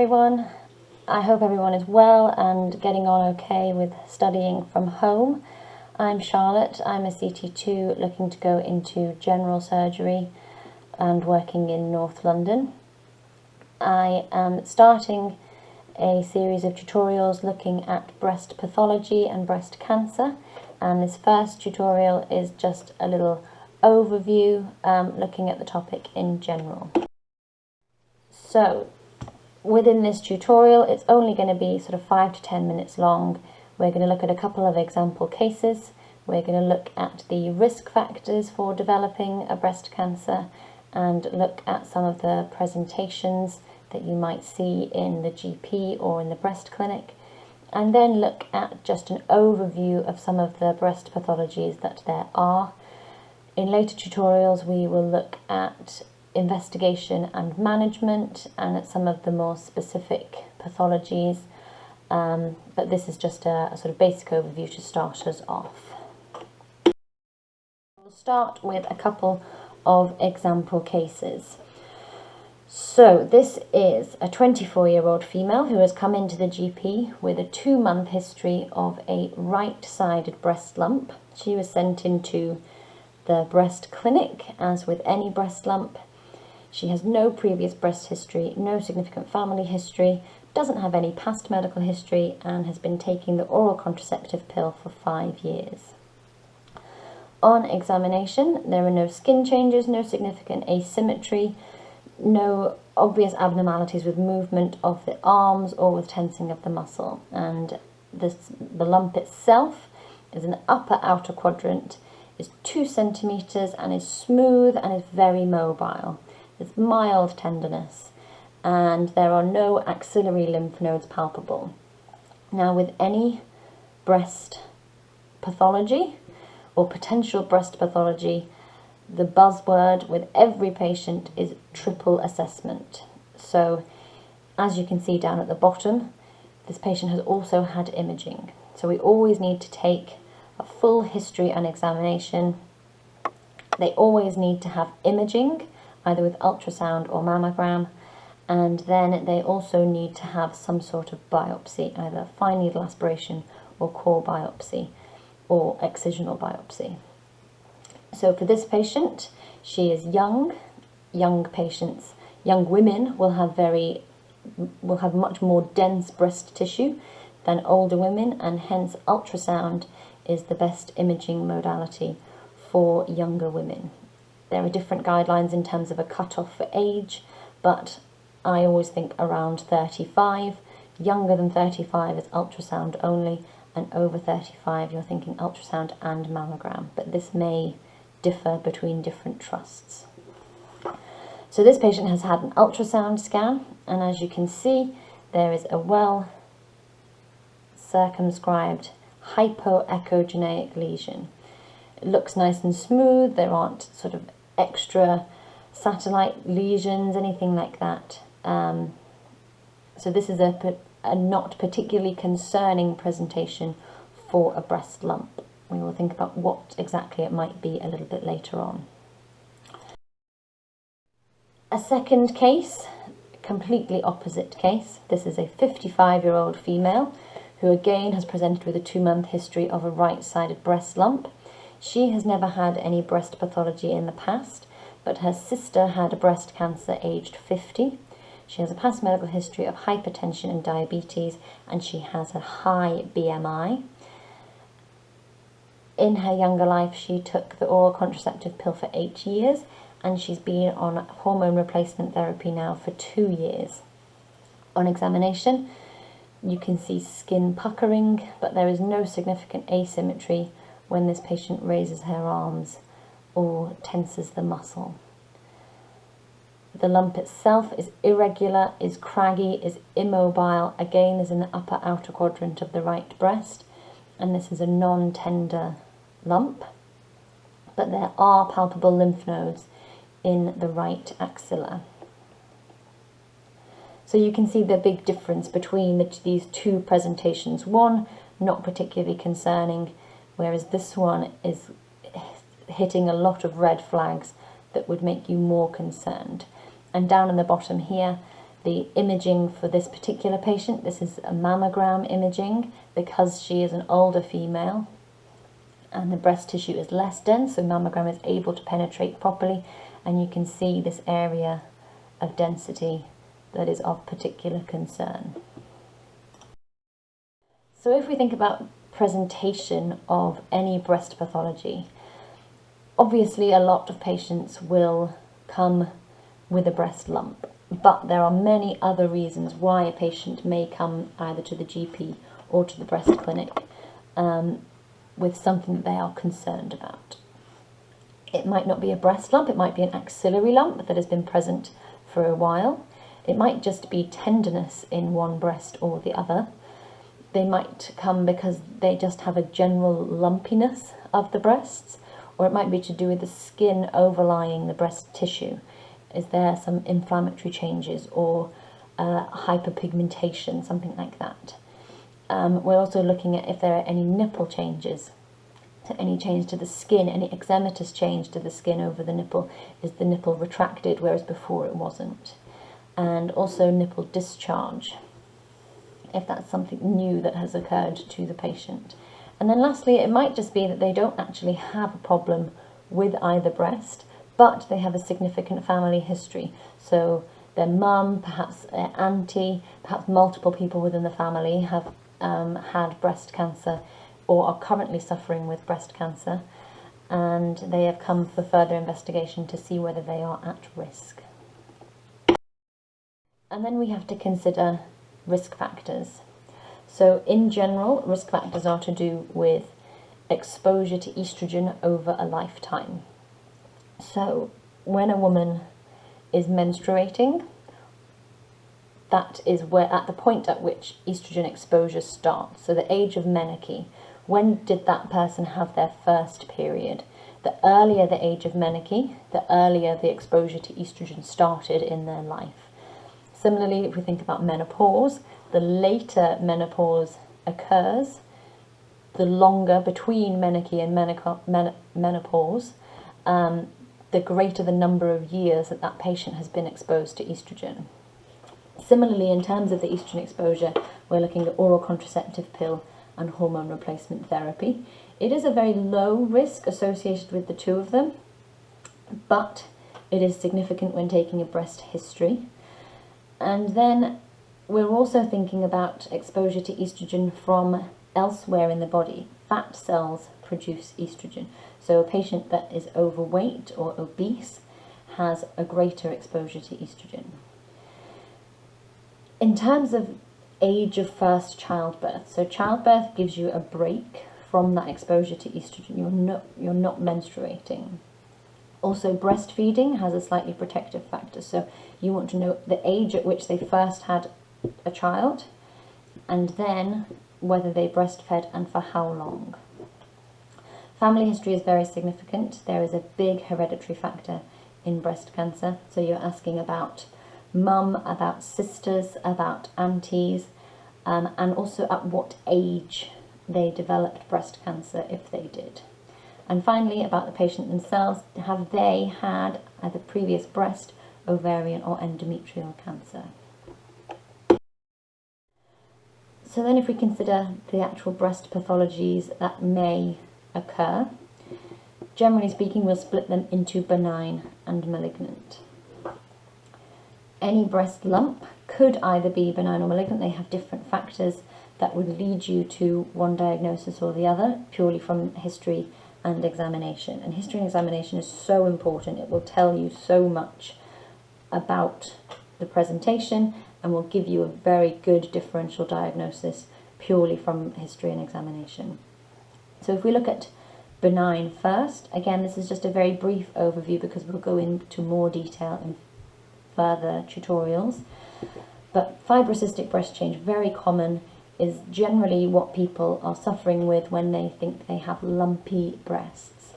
everyone. I hope everyone is well and getting on okay with studying from home. I'm Charlotte. I'm a CT2 looking to go into general surgery and working in North London. I am starting a series of tutorials looking at breast pathology and breast cancer, and this first tutorial is just a little overview looking at the topic in general. So within this tutorial, it's only going to be sort of 5 to 10 minutes long. We're going to look at a couple of example cases. We're going to look at the risk factors for developing a breast cancer and look at some of the presentations that you might see in the GP or in the breast clinic, and then look at just an overview of some of the breast pathologies that there are. In later tutorials, we will look at investigation and management and at some of the more specific pathologies, but this is just a sort of basic overview to start us off. We'll start with a couple of example cases. So this is a 24-year-old female who has come into the GP with a 2-month history of a right-sided breast lump. She was sent into the breast clinic, as with any breast lump. She has no previous breast history, no significant family history, doesn't have any past medical history, and has been taking the oral contraceptive pill for 5 years. On examination, there are no skin changes, no significant asymmetry, no obvious abnormalities with movement of the arms or with tensing of the muscle. And the lump itself is an upper outer quadrant, is 2 centimeters and is smooth and is very mobile. There's mild tenderness, and there are no axillary lymph nodes palpable. Now, with any breast pathology or potential breast pathology, the buzzword with every patient is triple assessment. So, as you can see down at the bottom, this patient has also had imaging. So we always need to take a full history and examination. They always need to have imaging, either with ultrasound or mammogram, and then they also need to have some sort of biopsy, either fine needle aspiration or core biopsy or excisional biopsy. So for this patient, she is young. Young patients, young women will have much more dense breast tissue than older women, and hence ultrasound is the best imaging modality for younger women. There are different guidelines in terms of a cutoff for age, but I always think around 35. Younger than 35 is ultrasound only, and over 35 you're thinking ultrasound and mammogram, but this may differ between different trusts. So this patient has had an ultrasound scan, and as you can see, there is a well circumscribed hypoechogenic lesion. It looks nice and smooth. There aren't sort of extra satellite lesions, anything like that. So this is a not particularly concerning presentation for a breast lump. We will think about what exactly it might be a little bit later on. A second case, completely opposite case. This is a 55-year-old female who again has presented with a 2-month history of a right-sided breast lump. She has never had any breast pathology in the past, but her sister had a breast cancer aged 50. She has a past medical history of hypertension and diabetes, and she has a high BMI. In her younger life, she took the oral contraceptive pill for 8 years, and she's been on hormone replacement therapy now for 2 years. On examination, you can see skin puckering, but there is no significant asymmetry when this patient raises her arms or tenses the muscle. The lump itself is irregular, is craggy, is immobile, again is in the upper outer quadrant of the right breast, and this is a non-tender lump, but there are palpable lymph nodes in the right axilla. So you can see the big difference between these two presentations. One, not particularly concerning, whereas this one is hitting a lot of red flags that would make you more concerned. And down in the bottom here, The imaging for this particular patient, this is a mammogram imaging, because she is an older female and the breast tissue is less dense, so mammogram is able to penetrate properly, and you can see this area of density that is of particular concern. So if we think about presentation of any breast pathology, obviously a lot of patients will come with a breast lump, but there are many other reasons why a patient may come either to the GP or to the breast clinic with something that they are concerned about. It might not be a breast lump, it might be an axillary lump that has been present for a while. It might just be tenderness in one breast or the other. They might come because they just have a general lumpiness of the breasts, or it might be to do with the skin overlying the breast tissue. Is there some inflammatory changes or hyperpigmentation, something like that? We're also looking at if there are any nipple changes, any change to the skin, any eczematous change to the skin over the nipple. Is the nipple retracted whereas before it wasn't? And also nipple discharge, if that's something new that has occurred to the patient. And then lastly, it might just be that they don't actually have a problem with either breast, but they have a significant family history. So their mum, perhaps their auntie, perhaps multiple people within the family have had breast cancer or are currently suffering with breast cancer, and they have come for further investigation to see whether they are at risk. And then we have to consider risk factors. So in general, risk factors are to do with exposure to estrogen over a lifetime. So when a woman is menstruating, that is where, at the point at which estrogen exposure starts. So the age of menarche. When did that person have their first period? The earlier the age of menarche, the earlier the exposure to estrogen started in their life. Similarly, if we think about menopause, the later menopause occurs, the longer between menarche and menopause, the greater the number of years that that patient has been exposed to estrogen. Similarly, in terms of the estrogen exposure, we're looking at oral contraceptive pill and hormone replacement therapy. It is a very low risk associated with the two of them, but it is significant when taking a breast history. And then we're also thinking about exposure to estrogen from elsewhere in the body. Fat cells produce estrogen. So a patient that is overweight or obese has a greater exposure to estrogen. In terms of age of first childbirth, so childbirth gives you a break from that exposure to estrogen. You're not menstruating. Also, breastfeeding has a slightly protective factor, so you want to know the age at which they first had a child, and then whether they breastfed and for how long. Family history is very significant. There is a big hereditary factor in breast cancer, so you're asking about mum, about sisters, about aunties, and also at what age they developed breast cancer, if they did. And finally, about the patient themselves, have they had either previous breast, ovarian or endometrial cancer? So then if we consider the actual breast pathologies that may occur, generally speaking, we'll split them into benign and malignant. Any breast lump could either be benign or malignant. They have different factors that would lead you to one diagnosis or the other, purely from history and examination. And history and examination is so important. It will tell you so much about the presentation and will give you a very good differential diagnosis purely from history and examination. So if we look at benign first, again, this is just a very brief overview because we'll go into more detail in further tutorials. But fibrocystic breast change, very common, is generally what people are suffering with when they think they have lumpy breasts.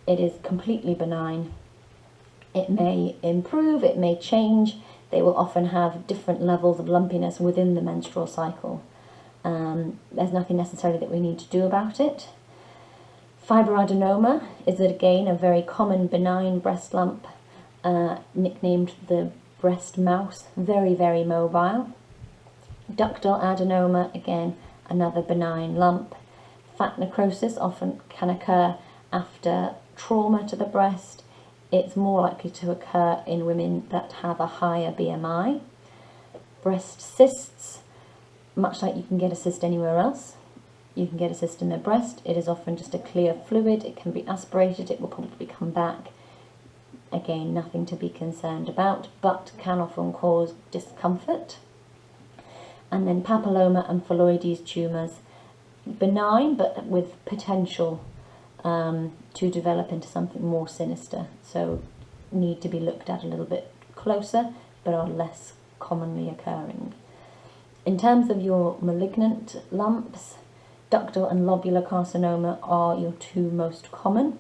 It is completely benign. It may improve, it may change. They will often have different levels of lumpiness within the menstrual cycle. There's nothing necessarily that we need to do about it. Fibroadenoma is again a very common benign breast lump, nicknamed the breast mouse, very, very mobile. Ductal adenoma, again, another benign lump. Fat necrosis often can occur after trauma to the breast. It's more likely to occur in women that have a higher BMI. Breast cysts, much like you can get a cyst anywhere else, you can get a cyst in the breast. It is often just a clear fluid. It can be aspirated. It will probably come back. Again, nothing to be concerned about, but can often cause discomfort. And then papilloma and phylloides tumours, benign but with potential to develop into something more sinister. So need to be looked at a little bit closer, but are less commonly occurring. In terms of your malignant lumps, ductal and lobular carcinoma are your two most common.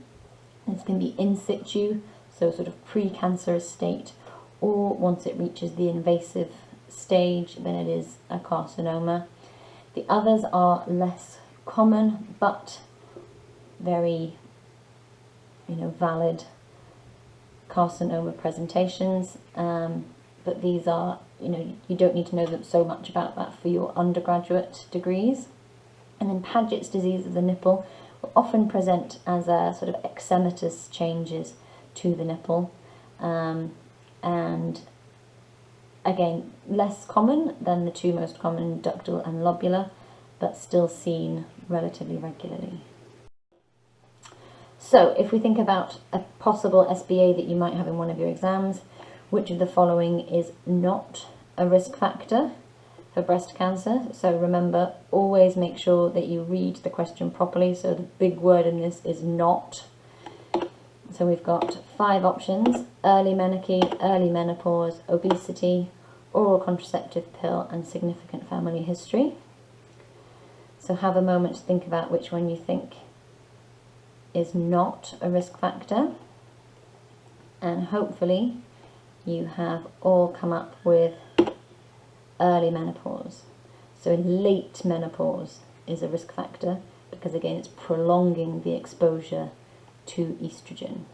This can be in situ, so sort of pre-cancerous state, or once it reaches the invasive stage, then it is a carcinoma. The others are less common, but very, valid carcinoma presentations. But these are, you don't need to know so much about that for your undergraduate degrees. And then Paget's disease of the nipple will often present as a sort of eczematous changes to the nipple. And again, less common than the two most common, ductal and lobular, but still seen relatively regularly. So if we think about a possible SBA that you might have in one of your exams, which of the following is not a risk factor for breast cancer? So remember, always make sure that you read the question properly. So the big word in this is not. So we've got 5 options: early menarche, early menopause, obesity, oral contraceptive pill, and significant family history. So have a moment to think about which one you think is not a risk factor. And hopefully you have all come up with early menopause. So late menopause is a risk factor because, again, it's prolonging the exposure to estrogen.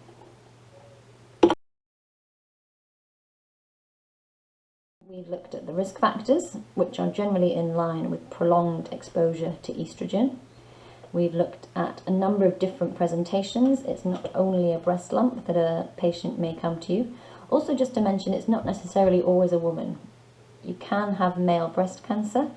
We've looked at the risk factors, which are generally in line with prolonged exposure to estrogen. We've looked at a number of different presentations. It's not only a breast lump that a patient may come to you. Also, just to mention, it's not necessarily always a woman. You can have male breast cancer.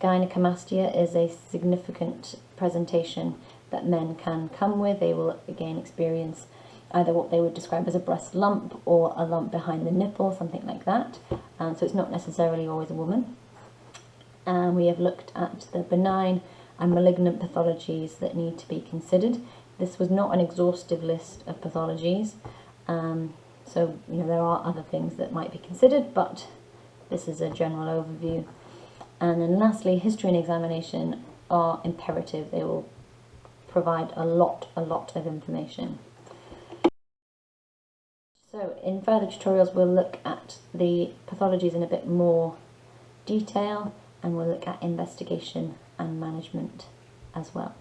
Gynecomastia is a significant presentation that men can come with. They will again experience either what they would describe as a breast lump or a lump behind the nipple, something like that. So it's not necessarily always a woman. And we have looked at the benign and malignant pathologies that need to be considered. This was not an exhaustive list of pathologies. So there are other things that might be considered, but this is a general overview. And then lastly, history and examination are imperative. They will provide a lot of information. So in further tutorials, we'll look at the pathologies in a bit more detail, and we'll look at investigation and management as well.